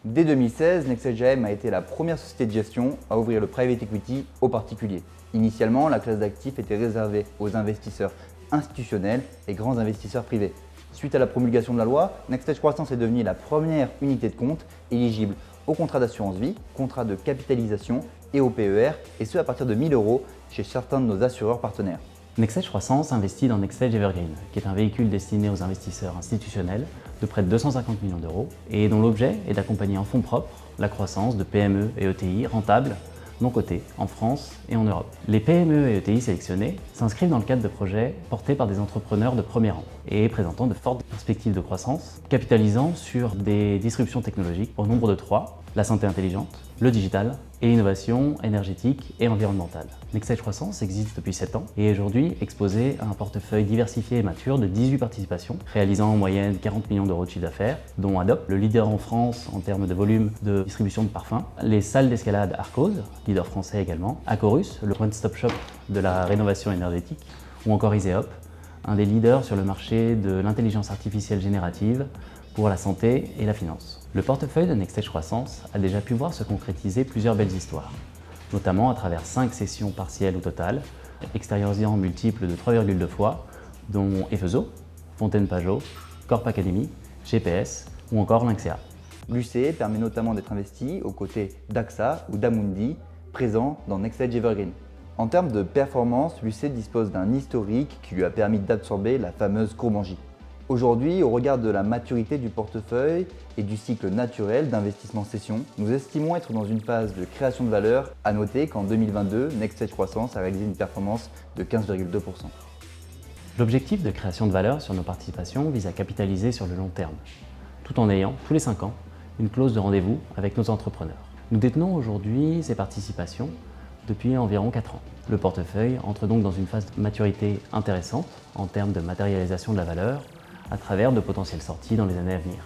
Dès 2016, NextEdge AM a été la première société de gestion à ouvrir le private equity aux particuliers. Initialement, la classe d'actifs était réservée aux investisseurs institutionnels et grands investisseurs privés. Suite à la promulgation de la loi, NextEdge Croissance est devenue la première unité de compte éligible aux contrats d'assurance vie, contrats de capitalisation et au PER, et ce à partir de 1 000 € chez certains de nos assureurs partenaires. NextEdge Croissance investit dans NextEdge Evergreen, qui est un véhicule destiné aux investisseurs institutionnels de près de 250 millions d'euros et dont l'objet est d'accompagner en fonds propres la croissance de PME et ETI rentables non cotées en France et en Europe. Les PME et ETI sélectionnés s'inscrivent dans le cadre de projets portés par des entrepreneurs de premier rang et présentant de fortes perspectives de croissance, capitalisant sur des disruptions technologiques au nombre de 3, la santé intelligente, le digital et l'innovation énergétique et environnementale. NextEdge Croissance existe depuis 7 ans et est aujourd'hui exposé à un portefeuille diversifié et mature de 18 participations, réalisant en moyenne 40 millions d'euros de chiffre d'affaires, dont Adopt, le leader en France en termes de volume de distribution de parfums, les salles d'escalade Arcos, leader français également, Acorus, le one-stop shop de la rénovation énergétique, ou encore Iseop, un des leaders sur le marché de l'intelligence artificielle générative pour la santé et la finance. Le portefeuille de NextEdge Croissance a déjà pu voir se concrétiser plusieurs belles histoires, notamment à travers 5 cessions partielles ou totales, extériorisant multiples de 3,2 fois, dont Efeso, Fontaine Pajot, Corp Academy, GPS ou encore Lynxea. L'UC permet notamment d'être investi aux côtés d'AXA ou d'Amundi, présents dans NextEdge Evergreen. En termes de performance, l'UC dispose d'un historique qui lui a permis d'absorber la fameuse courbe en J. Aujourd'hui, au regard de la maturité du portefeuille et du cycle naturel d'investissement cession, nous estimons être dans une phase de création de valeur. À noter qu'en 2022, NextEdge Croissance a réalisé une performance de 15,2%. L'objectif de création de valeur sur nos participations vise à capitaliser sur le long terme, tout en ayant, tous les 5 ans, une clause de rendez-vous avec nos entrepreneurs. Nous détenons aujourd'hui ces participations depuis environ 4 ans. Le portefeuille entre donc dans une phase de maturité intéressante en termes de matérialisation de la valeur, à travers de potentielles sorties dans les années à venir.